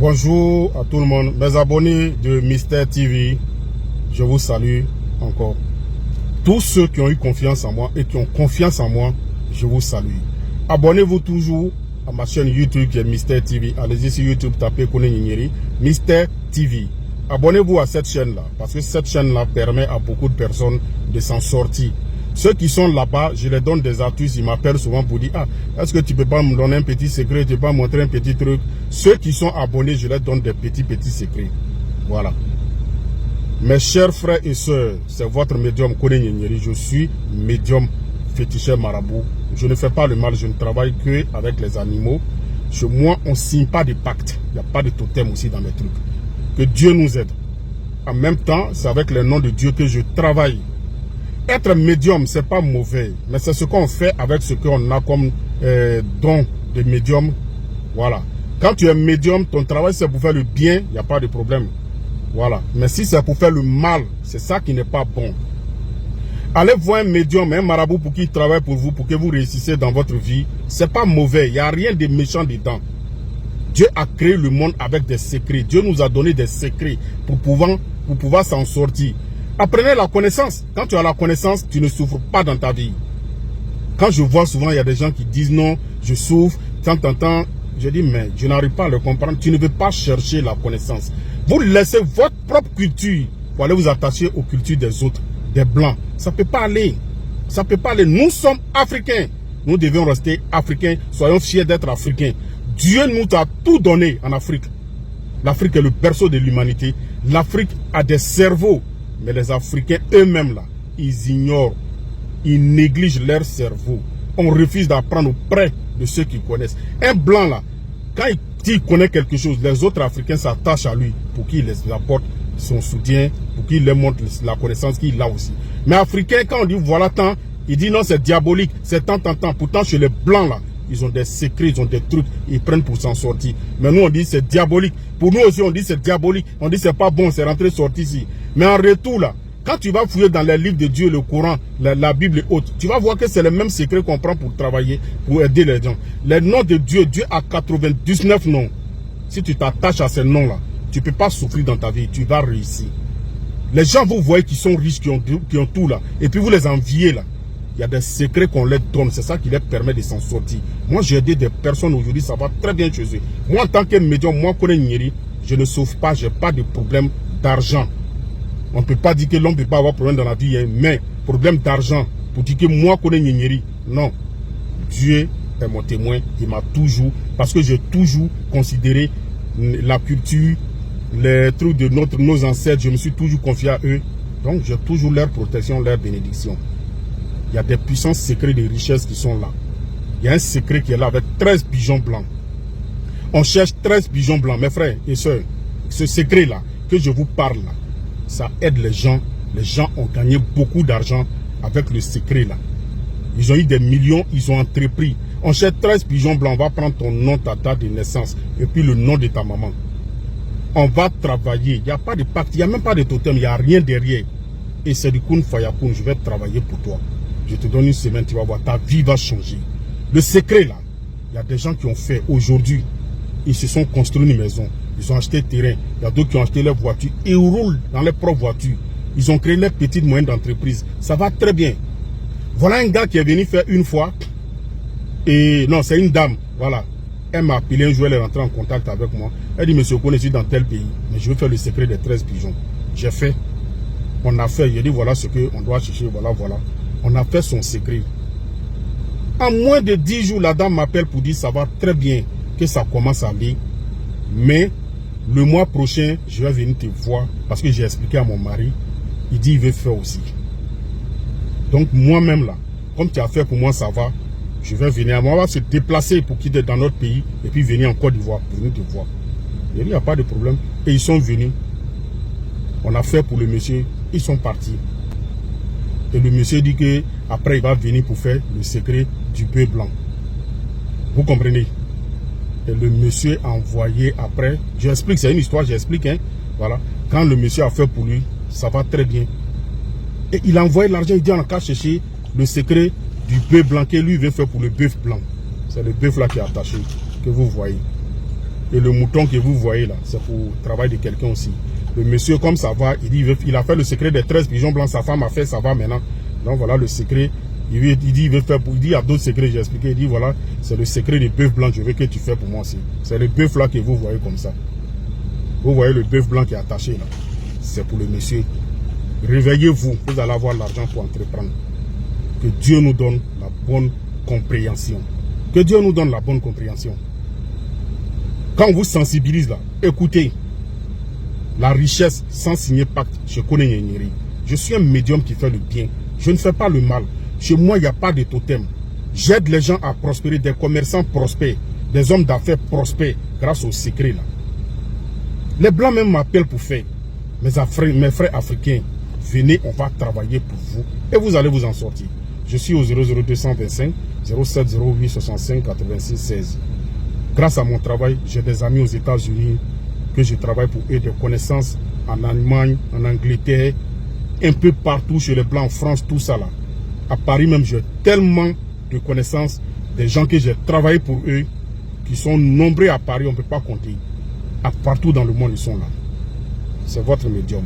Bonjour à tout le monde, mes abonnés de Mister TV, je vous salue encore. Tous ceux qui ont eu confiance en moi et qui ont confiance en moi, je vous salue. Abonnez-vous toujours à ma chaîne YouTube qui est Mister TV. Allez-y sur YouTube, tapez Kone Nyinyeri, Mister TV. Abonnez-vous à cette chaîne-là, parce que cette chaîne-là permet à beaucoup de personnes de s'en sortir. Ceux qui sont là-bas, je les donne des astuces, ils m'appellent souvent pour dire « Ah, est-ce que tu peux pas me donner un petit secret, tu peux pas montrer un petit truc ?» Ceux qui sont abonnés, je les donne des petits secrets. Voilà. Mes chers frères et sœurs, c'est votre médium Kone Nyinyeri. Je suis médium féticheur marabout. Je ne fais pas le mal, je ne travaille que avec les animaux. Chez moi, on ne signe pas de pacte. Il n'y a pas de totem aussi dans mes trucs. Que Dieu nous aide. En même temps, c'est avec le nom de Dieu que je travaille. Être médium, c'est pas mauvais, mais c'est ce qu'on fait avec ce qu'on a comme don de médium. Voilà. Quand tu es médium, ton travail c'est pour faire le bien, il n'y a pas de problème. Voilà. Mais si c'est pour faire le mal, c'est ça qui n'est pas bon. Allez voir un médium, un marabout pour qu'il travaille pour vous, pour que vous réussissiez dans votre vie. C'est pas mauvais, il n'y a rien de méchant dedans. Dieu a créé le monde avec des secrets. Dieu nous a donné des secrets pour pouvoir s'en sortir. Apprenez la connaissance. Quand tu as la connaissance, tu ne souffres pas dans ta vie. Quand je vois souvent, il y a des gens qui disent non, je souffre, tant, je dis mais je n'arrive pas à le comprendre. Tu ne veux pas chercher la connaissance. Vous laissez votre propre culture pour aller vous attacher aux cultures des autres, des blancs. Ça ne peut pas aller. Ça ne peut pas aller. Nous sommes africains. Nous devons rester africains. Soyons fiers d'être africains. Dieu nous a tout donné en Afrique. L'Afrique est le berceau de l'humanité. L'Afrique a des cerveaux. Mais les Africains eux-mêmes, là, ils ignorent, ils négligent leur cerveau. On refuse d'apprendre auprès de ceux qui connaissent. Un blanc, là, quand il connaît quelque chose, les autres Africains s'attachent à lui pour qu'il les apporte son soutien, pour qu'il leur montre la connaissance qu'il a aussi. Mais Africains, quand on dit voilà tant, il dit non, c'est diabolique, c'est tant. Pourtant, chez les blancs, là, ils ont des secrets, ils ont des trucs, ils prennent pour s'en sortir. Mais nous, on dit c'est diabolique. Pour nous aussi, on dit c'est diabolique. On dit c'est pas bon, c'est rentré, sorti ici. Mais en retour, là, quand tu vas fouiller dans les livres de Dieu, le Coran, la Bible et autres, tu vas voir que c'est le même secret qu'on prend pour travailler, pour aider les gens. Les noms de Dieu, Dieu a 99 noms. Si tu t'attaches à ces noms-là, tu ne peux pas souffrir dans ta vie, tu vas réussir. Les gens, vous voyez qui sont riches, qui ont tout là, et puis vous les enviez là. Il y a des secrets qu'on leur donne, c'est ça qui leur permet de s'en sortir. Moi, j'ai aidé des personnes aujourd'hui, ça va très bien chez eux. Moi, en tant que médium, moi, Kone Nyinyeri, je ne souffre pas, je n'ai pas de problème d'argent. On ne peut pas dire que l'homme ne peut pas avoir problème dans la vie, hein, mais problème d'argent, pour dire que moi, Kone Nyinyeri, non. Dieu est mon témoin, il m'a toujours, parce que j'ai toujours considéré la culture, les trucs de nos ancêtres, je me suis toujours confié à eux. Donc, j'ai toujours leur protection, leur bénédiction. Il y a des puissants secrets de richesse qui sont là. Il y a un secret qui est là avec 13 pigeons blancs. On cherche 13 pigeons blancs, mes frères et sœurs. Ce secret-là, que je vous parle là, ça aide les gens. Les gens ont gagné beaucoup d'argent avec le secret-là. Ils ont eu des millions, ils ont entrepris. On cherche 13 pigeons blancs, on va prendre ton nom, ta date de naissance, et puis le nom de ta maman. On va travailler. Il n'y a pas de pacte, il n'y a même pas de totem, il n'y a rien derrière. Et c'est du kun fayakun, je vais travailler pour toi. Je te donne une semaine, tu vas voir, ta vie va changer. Le secret là, il y a des gens qui ont fait aujourd'hui, ils se sont construits une maison, ils ont acheté terrain, il y a d'autres qui ont acheté leur voiture, ils roulent dans leur propre voiture, ils ont créé leur petite moyenne d'entreprise, ça va très bien. Voilà un gars qui est venu faire une fois, et non, c'est une dame, voilà, elle m'a appelé un jour, elle est rentrée en contact avec moi, elle dit, monsieur, je suis dans tel pays, mais je veux faire le secret des 13 pigeons. J'ai fait, on a fait, j'ai dit, voilà ce qu'on doit chercher, voilà. On a fait son secret. En moins de 10 jours, la dame m'appelle pour dire ça va très bien, que ça commence à aller. Mais le mois prochain, je vais venir te voir parce que j'ai expliqué à mon mari. Il dit il veut faire aussi. Donc moi-même là, comme tu as fait pour moi, ça va. Je vais venir. On va se déplacer pour quitter dans notre pays et puis venir en Côte d'Ivoire pour venir te voir. Il n'y a pas de problème. Et ils sont venus. On a fait pour le monsieur. Ils sont partis. Et le monsieur dit que après il va venir pour faire le secret du bœuf blanc. Vous comprenez? Et le monsieur a envoyé après. J'explique, c'est une histoire, j'explique. Hein, voilà. Quand le monsieur a fait pour lui, ça va très bien. Et il a envoyé l'argent, il dit on a qu'à chercher le secret du bœuf blanc que lui veut faire pour le bœuf blanc. C'est le bœuf là qui est attaché, que vous voyez. Et le mouton que vous voyez là, c'est pour le travail de quelqu'un aussi. Le monsieur, comme ça va, il dit, il a fait le secret des 13 pigeons blancs, sa femme a fait, ça va maintenant. Donc voilà le secret. Il dit, il y a d'autres secrets, j'ai expliqué. Il dit, voilà, c'est le secret des bœufs blancs, je veux que tu fais pour moi aussi. C'est le bœuf là que vous voyez comme ça. Vous voyez le bœuf blanc qui est attaché là. C'est pour le monsieur. Réveillez-vous, vous allez avoir l'argent pour entreprendre. Que Dieu nous donne la bonne compréhension. Que Dieu nous donne la bonne compréhension. Quand on vous sensibilise là, écoutez, la richesse sans signer pacte, je connais Nyeri. Je suis un médium qui fait le bien. Je ne fais pas le mal. Chez moi, il n'y a pas de totem. J'aide les gens à prospérer, des commerçants prospères, des hommes d'affaires prospères grâce au secret là. Les blancs même m'appellent pour faire. Mes frères africains, venez, on va travailler pour vous et vous allez vous en sortir. Je suis au 00225 0708 65 86 16. Grâce à mon travail, j'ai des amis aux États-Unis que je travaille pour eux, des connaissances en Allemagne, en Angleterre, un peu partout chez les Blancs, en France, tout ça là. À Paris même, j'ai tellement de connaissances, des gens que j'ai travaillé pour eux, qui sont nombreux à Paris, on ne peut pas compter. Partout dans le monde, ils sont là. C'est votre médium.